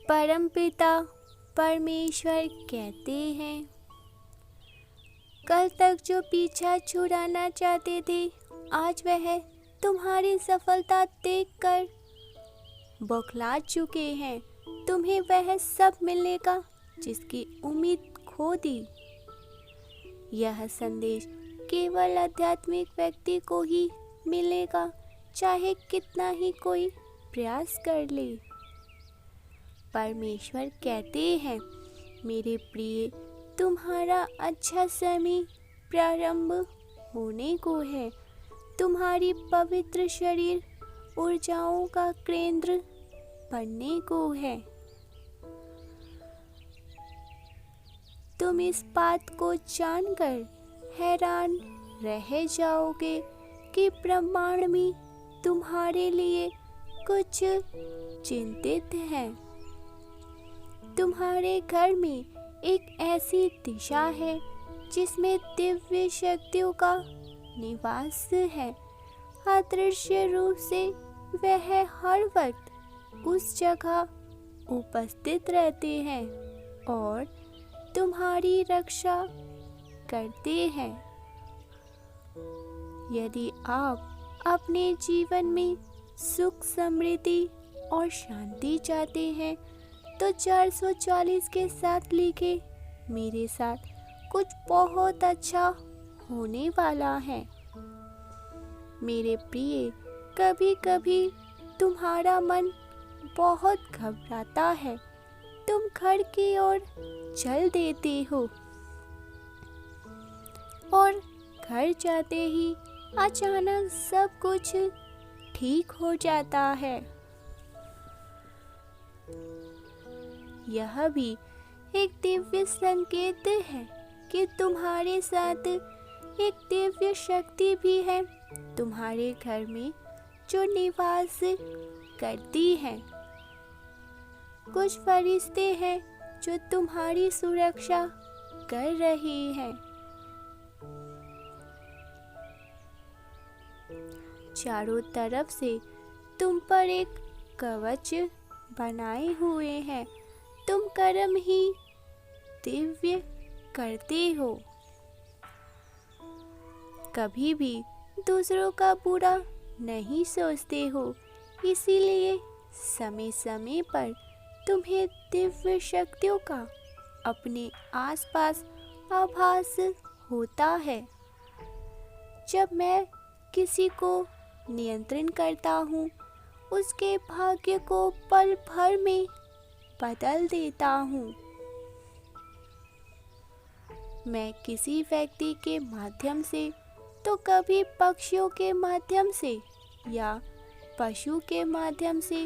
परमपिता परमेश्वर कहते हैं, कल तक जो पीछा छुड़ाना चाहते थे, आज वह तुम्हारी सफलता देखकर बौखला चुके हैं। तुम्हें वह सब मिलेगा जिसकी उम्मीद खो दी। यह संदेश केवल आध्यात्मिक व्यक्ति को ही मिलेगा, चाहे कितना ही कोई प्रयास कर ले। परमेश्वर कहते हैं, मेरे प्रिय, तुम्हारा अच्छा समय प्रारंभ होने को है। तुम्हारी पवित्र शरीर ऊर्जाओं का केंद्र बनने को है। तुम इस बात को जानकर हैरान रह जाओगे कि ब्रह्मांड में तुम्हारे लिए कुछ चिंतित है। तुम्हारे घर में एक ऐसी दिशा है जिसमें दिव्य शक्तियों का निवास है। अदृश्य रूप से वह हर वक्त उस जगह उपस्थित रहते हैं और तुम्हारी रक्षा करते हैं। यदि आप अपने जीवन में सुख, समृद्धि और शांति चाहते हैं तो 440 के साथ लिखे, मेरे साथ कुछ बहुत अच्छा होने वाला है। मेरे प्रिय, कभी कभी तुम्हारा मन बहुत घबराता है। तुम घर की ओर चल देते हो और घर जाते ही अचानक सब कुछ ठीक हो जाता है। यह भी एक दिव्य संकेत है कि तुम्हारे साथ एक दिव्य शक्ति भी है तुम्हारे घर में, जो निवास करती है। कुछ फरिश्ते हैं जो तुम्हारी सुरक्षा कर रहे हैं। चारों तरफ से तुम पर एक कवच बनाए हुए हैं। तुम कर्म ही दिव्य करते हो। कभी भी दूसरों का बुरा नहीं सोचते हो, इसीलिए समय समय पर तुम्हें दिव्य शक्तियों का अपने आसपास आभास होता है। जब मैं किसी को नियंत्रण करता हूँ, उसके भाग्य को पल भर में बदल देता हूँ। मैं किसी व्यक्ति के माध्यम से, तो कभी पक्षियों के माध्यम से या पशु के माध्यम से,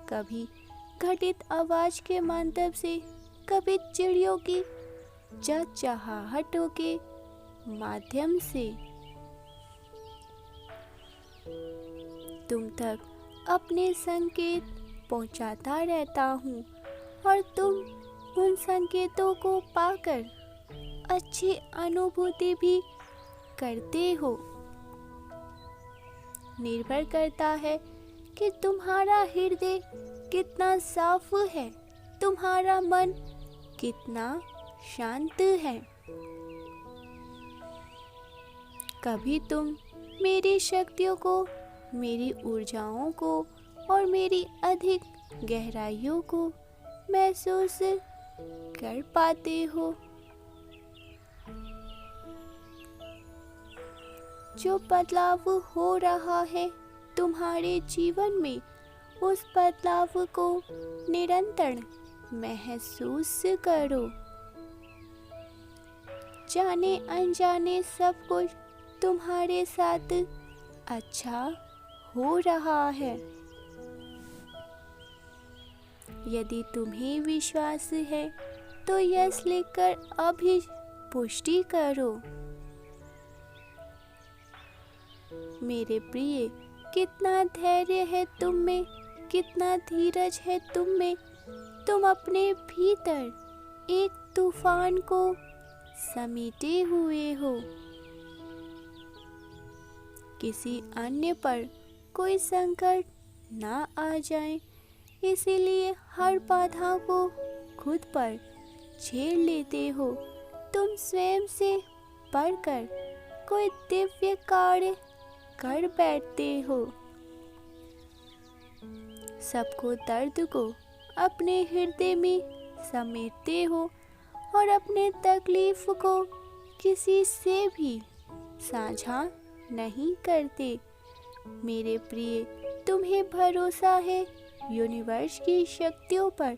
कभी घटित आवाज के माध्यम से, कभी चिड़ियों की चहचहाहटों के माध्यम से तुम तक अपने संकेत पहुंचाता रहता हूँ और तुम उन संकेतों को पाकर अच्छी अनुभूति भी करते हो। निर्भर करता है कि तुम्हारा हृदय कितना साफ है, तुम्हारा मन कितना शांत है। कभी तुम मेरी शक्तियों को, मेरी ऊर्जाओं को और मेरी अधिक गहराइयों को महसूस कर पाते हो। जो बदलाव हो रहा है तुम्हारे जीवन में, उस बदलाव को निरंतर महसूस करो। जाने अनजाने सब कुछ तुम्हारे साथ अच्छा हो रहा है। यदि तुम्हें विश्वास है तो यस लिखकर अभी पुष्टि करो। मेरे प्रिय, कितना धैर्य है तुम में, कितना धीरज है तुम में। तुम अपने भीतर एक तूफान को समेटे हुए हो। किसी अन्य पर कोई संकट ना आ जाए, इसीलिए हर बाधा को खुद पर झेल लेते हो। तुम स्वयं से बढ़कर कोई दिव्य कार्य कर बैठते हो। सबको दर्द को अपने हृदय में समेटते हो और अपने तकलीफ को किसी से भी साझा नहीं करते। मेरे प्रिय, तुम्हें भरोसा है यूनिवर्स की शक्तियों पर।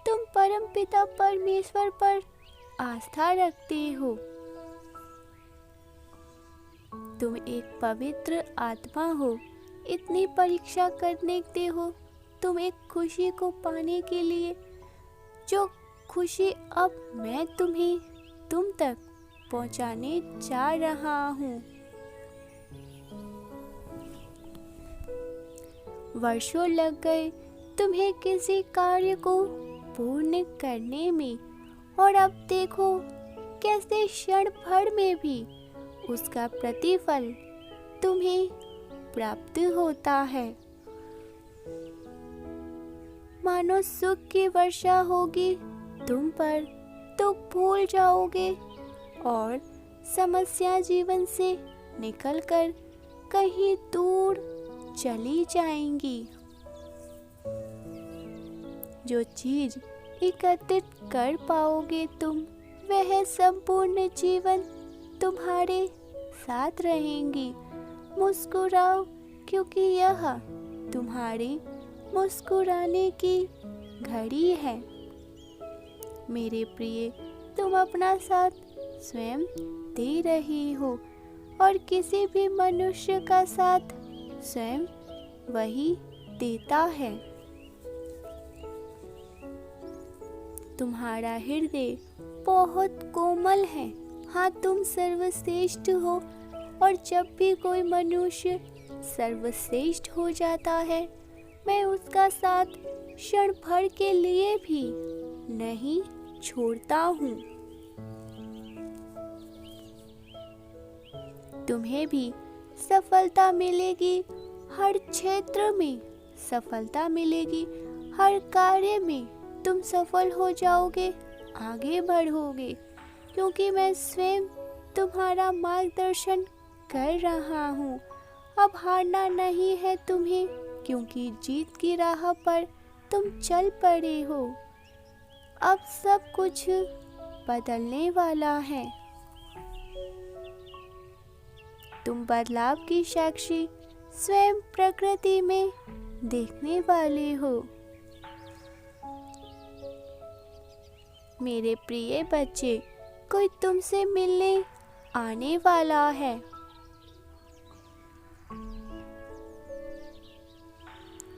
तुम परमपिता परमेश्वर पर आस्था रखते हो। तुम एक पवित्र आत्मा हो। इतनी परीक्षा करने के हो तुम एक खुशी को पाने के लिए, जो खुशी अब मैं तुम तक पहुंचाने जा रहा हूं। वर्षों लग गए तुम्हें किसी कार्य को पूर्ण करने में, और अब देखो कैसे क्षण भर में भी उसका प्रतिफल तुम्हें प्राप्त होता है। मानो सुख की वर्षा होगी तुम पर, तो भूल जाओगे और समस्या जीवन से निकलकर कहीं दूर चली जाएंगी। जो चीज एकत्रित कर पाओगे तुम, वह संपूर्ण जीवन तुम्हारे साथ रहेंगी। मुस्कुराओ, क्योंकि यह तुम्हारे मुस्कुराने की घड़ी है। मेरे प्रिय, तुम अपना साथ स्वयं दे रही हो, और किसी भी मनुष्य का साथ स्वयं वही देता है। तुम्हारा हृदय बहुत कोमल है। हाँ, तुम सर्वश्रेष्ठ हो, और जब भी कोई मनुष्य सर्वश्रेष्ठ हो जाता है, मैं उसका साथ क्षण भर के लिए भी नहीं छोड़ता हूँ। तुम्हें भी सफलता मिलेगी, हर क्षेत्र में सफलता मिलेगी, हर कार्य में तुम सफल हो जाओगे, आगे बढ़ोगे, क्योंकि मैं स्वयं तुम्हारा मार्गदर्शन कर रहा हूँ। अब हारना नहीं है तुम्हें, क्योंकि जीत की राह पर तुम चल पड़े हो। अब सब कुछ बदलने वाला है। तुम बदलाव की साक्षी स्वयं प्रकृति में देखने वाले हो। मेरे प्रिय बच्चे, कोई तुमसे मिलने आने वाला है।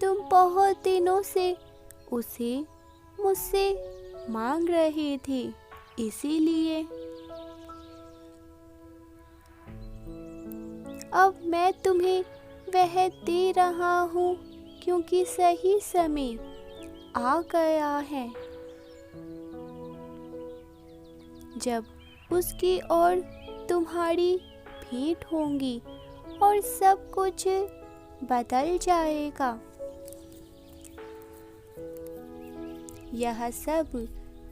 तुम बहुत दिनों से उसे मुझसे मांग रहे थे, इसीलिए अब मैं तुम्हें वह दे रहा हूँ, क्योंकि सही समय आ गया है जब उसकी और तुम्हारी भेंट होंगी और सब कुछ बदल जाएगा। यह सब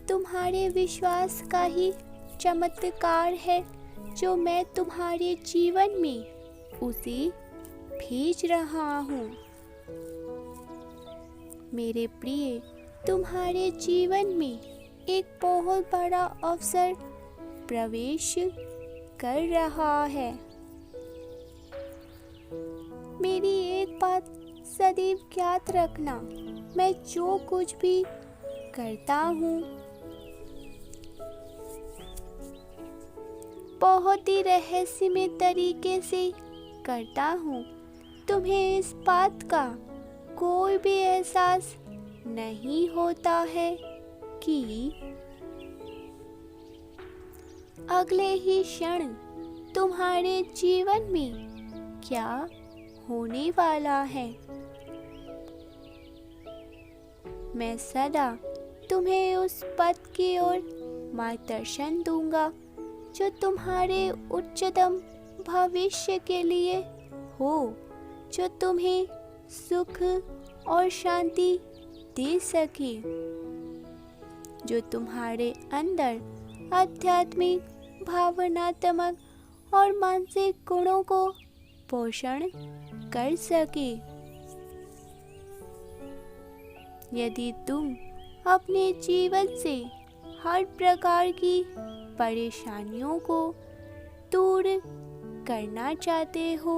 तुम्हारे विश्वास का ही चमत्कार है, जो मैं तुम्हारे जीवन में उसे भेज रहा हूँ। मेरे प्रिय, तुम्हारे जीवन में एक बहुत बड़ा अवसर प्रवेश कर रहा है। मेरी एक बात सदैव ज्ञात रखना, मैं जो कुछ भी करता हूँ बहुत ही रहस्यमय तरीके से करता हूँ। तुम्हें इस बात का कोई भी एहसास नहीं होता है कि अगले ही क्षण तुम्हारे जीवन में क्या होने वाला है। मैं सदा तुम्हें उस पथ की ओर मार्गदर्शन दूंगा जो तुम्हारे उच्चतम भविष्य के लिए हो, जो तुम्हें सुख और शांति दे सके, जो तुम्हारे अंदर आध्यात्मिक, भावनात्मक और मानसिक गुणों को पोषण कर सके। यदि तुम अपने जीवन से हर प्रकार की परेशानियों को दूर करना चाहते हो,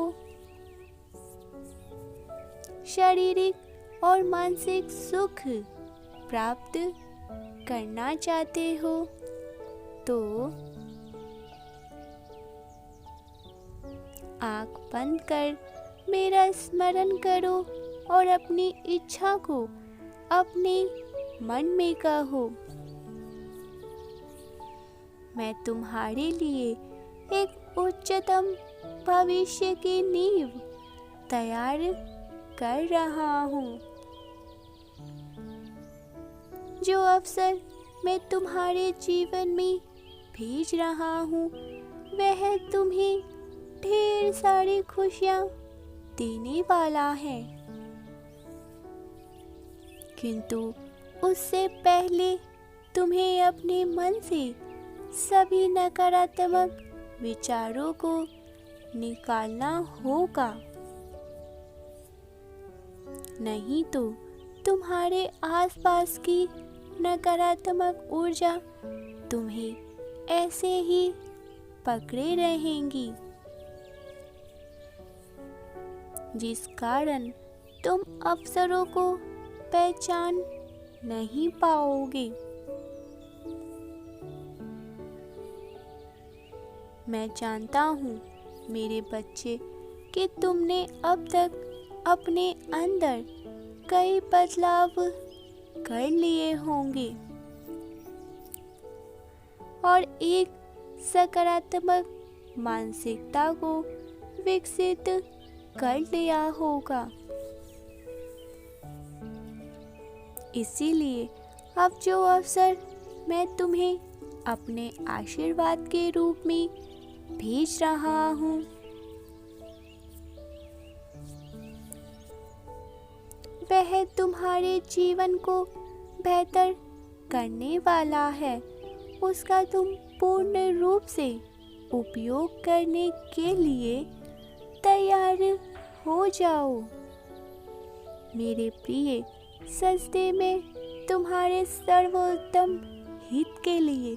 शारीरिक और मानसिक सुख प्राप्त करना चाहते हो, तो आँख बंद कर मेरा स्मरण करो और अपनी इच्छा को अपने मन में कहो। मैं तुम्हारे लिए एक उच्चतम भविष्य की नींव तैयार कर रहा हूँ। जो अवसर मैं तुम्हारे जीवन में भेज रहा हूँ, वह तुम्हें ढेर सारी खुशियाँ देने वाला है। किंतु उससे पहले तुम्हें अपने मन से सभी नकारात्मक विचारों को निकालना होगा, नहीं तो तुम्हारे आसपास की नकारात्मक ऊर्जा तुम्हें ऐसे ही पकड़े रहेंगी, जिस कारण तुम अवसरों को पहचान नहीं पाओगे। मैं जानता हूँ मेरे बच्चे कि तुमने अब तक अपने अंदर कई बदलाव कर लिए होंगे और एक सकारात्मक मानसिकता को विकसित कर लिया होगा। इसीलिए अब जो अवसर मैं तुम्हें अपने आशीर्वाद के रूप में भेज रहा हूँ, वह तुम्हारे जीवन को बेहतर करने वाला है। उसका तुम पूर्ण रूप से उपयोग करने के लिए तैयार हो जाओ। मेरे प्रिय, सजदे में तुम्हारे सर्वोत्तम हित के लिए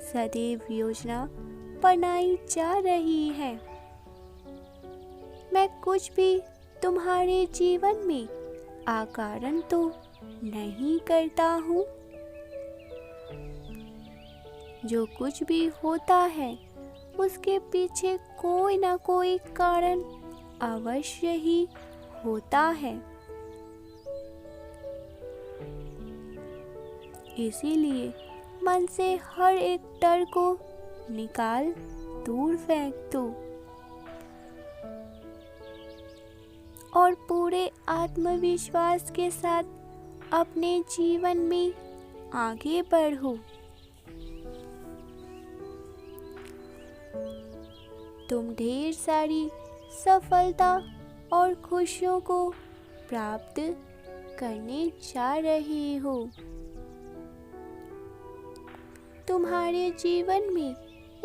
सदैव योजना बनाई जा रही है। मैं कुछ भी तुम्हारे जीवन में अकारण तो नहीं करता हूँ। जो कुछ भी होता है उसके पीछे कोई ना कोई कारण अवश्य ही होता है। इसीलिए मन से हर एक डर को निकाल दूर फेंक दो और पूरे आत्मविश्वास के साथ अपने जीवन में आगे बढ़ो। तुम ढेर सारी सफलता और खुशियों को प्राप्त करने जा रहे हो। तुम्हारे जीवन में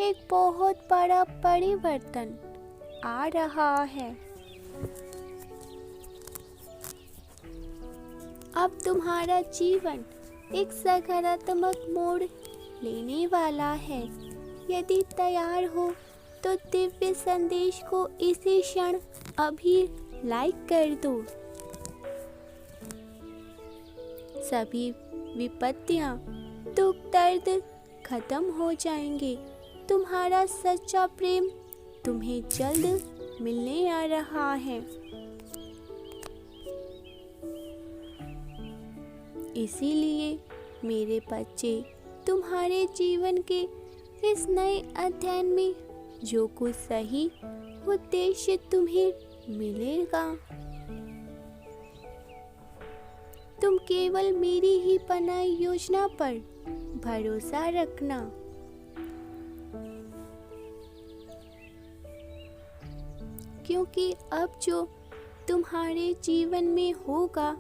एक बहुत बड़ा परिवर्तन आ रहा है। अब तुम्हारा जीवन एक सकारात्मक मोड़ लेने वाला है। यदि तैयार हो तो दिव्य संदेश को इसी क्षण अभी लाइक कर दो। सभी विपत्तियां, दुख, दर्द खत्म हो जाएंगे। तुम्हारा सच्चा प्रेम तुम्हें जल्द मिलने आ रहा है। इसीलिए मेरे बच्चे, तुम्हारे जीवन के इस नए अध्याय में जो कुछ सही उद्देश्य तुम्हें मिलेगा, तुम केवल मेरी ही बनाई योजना पर भरोसा रखना। क्योंकि अब जो तुम्हारे जीवन में होगा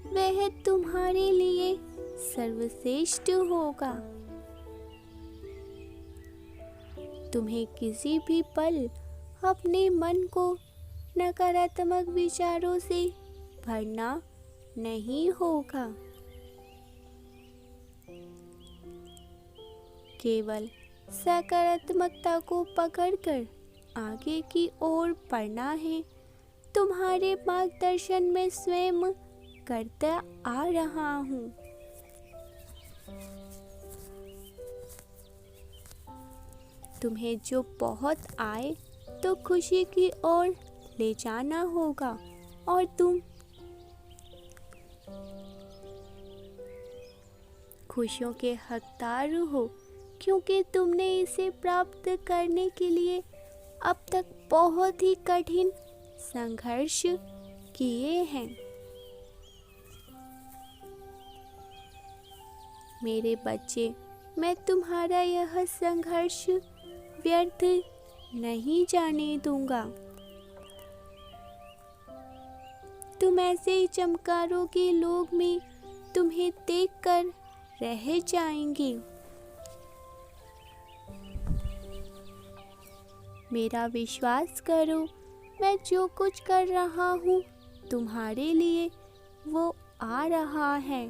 वह तुम्हारे लिए सर्वश्रेष्ठ होगा। तुम्हें किसी भी पल अपने मन को नकारात्मक विचारों से भरना नहीं होगा। केवल सकारात्मकता को पकड़कर आगे की ओर बढ़ना है। तुम्हारे मार्गदर्शन में स्वयं करता आ रहा हूँ। तुम्हें जो बहुत आए तो खुशी की ओर ले जाना होगा और तुम खुशियों के हकदार हो, क्योंकि तुमने इसे प्राप्त करने के लिए अब तक बहुत ही कठिन संघर्ष किए हैं। मेरे बच्चे, मैं तुम्हारा यह संघर्ष व्यर्थ नहीं जाने दूंगा। तुम ऐसे ही चमत्कारों के लोक में तुम्हें देखकर रह जाएंगे। मेरा विश्वास करो, मैं जो कुछ कर रहा हूँ तुम्हारे लिए वो आ रहा है।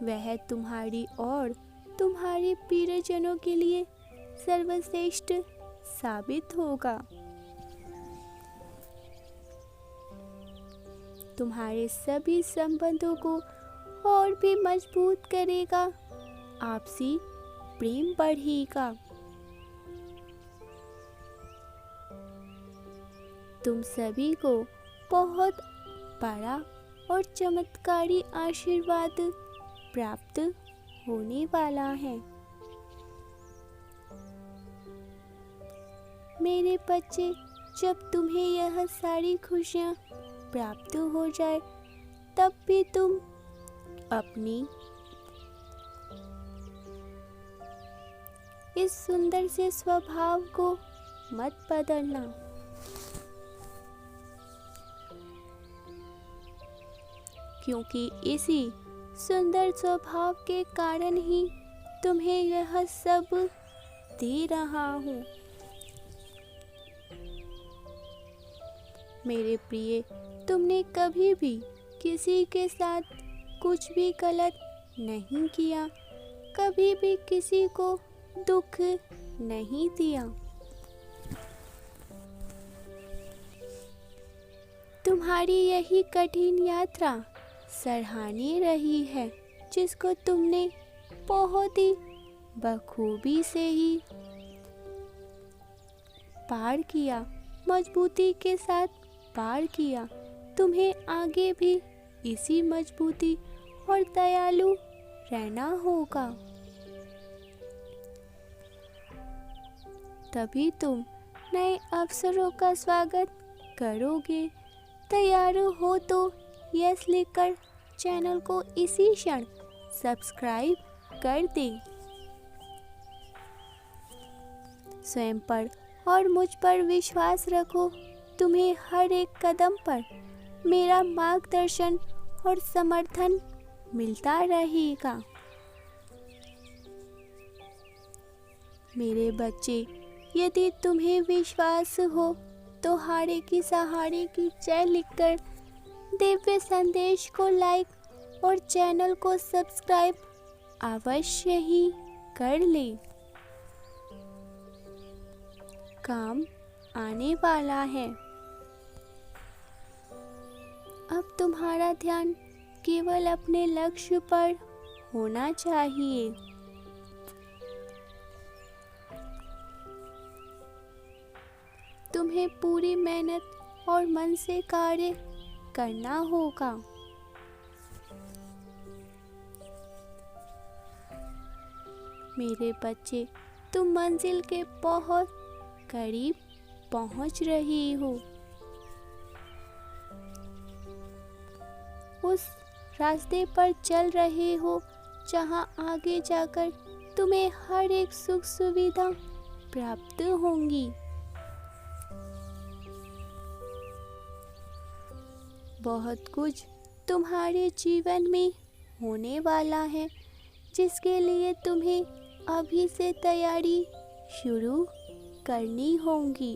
वह तुम्हारी और तुम्हारे प्रियजनों के लिए सर्वश्रेष्ठ साबित होगा। तुम्हारे सभी संबंधों को और भी मजबूत करेगा। आपसी प्रेम बढ़ेगा। तुम सभी को बहुत बड़ा और चमत्कारी आशीर्वाद प्राप्त होने वाला है। मेरे बच्चे, जब तुम्हें यह सारी खुशियाँ प्राप्त हो जाए तब भी तुम अपनी इस सुंदर से स्वभाव को मत बदलना। क्योंकि इसी सुंदर स्वभाव के कारण ही तुम्हें यह सब दे रहा हूँ। मेरे प्रिय, तुमने कभी भी किसी के साथ कुछ भी गलत नहीं किया, कभी भी किसी को दुख नहीं दिया। तुम्हारी यही कठिन यात्रा सराहनीय रही है, जिसको तुमने बहुत ही बखूबी से ही पार किया, मजबूती के साथ पार किया। तुम्हें आगे भी इसी मजबूती और दयालु रहना होगा। तभी तुम नए अवसरों का स्वागत करोगे। तैयार हो तो यस लिखकर चैनल को इसी क्षण सब्सक्राइब कर दे। स्वयं पर और मुझ पर विश्वास रखो। तुम्हें हर एक कदम पर मेरा मार्गदर्शन और समर्थन मिलता रहेगा। मेरे बच्चे, यदि तुम्हें विश्वास हो तो हारे की सहारे की जय लिखकर दिव्य संदेश को लाइक और चैनल को सब्सक्राइब अवश्य ही कर ले। काम आने वाला है। अब तुम्हारा ध्यान केवल अपने लक्ष्य पर होना चाहिए। तुम्हें पूरी मेहनत और मन से कार्य करना होगा। मेरे बच्चे, तुम मंजिल के बहुत करीब पहुंच रही हो। उस रास्ते पर चल रहे हो जहां आगे जाकर तुम्हें हर एक सुख सुविधा प्राप्त होंगी। बहुत कुछ तुम्हारे जीवन में होने वाला है, जिसके लिए तुम्हें अभी से तैयारी शुरू करनी होगी।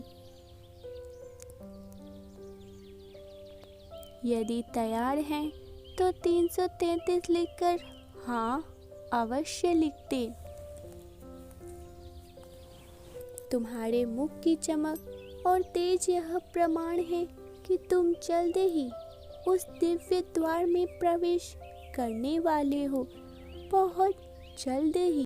यदि तैयार हैं तो 333 लिखकर हाँ अवश्य लिख दे। तुम्हारे मुख की चमक और तेज यह प्रमाण है कि तुम जल्द ही उस दिव्य द्वार में प्रवेश करने वाले हो, बहुत जल्द ही।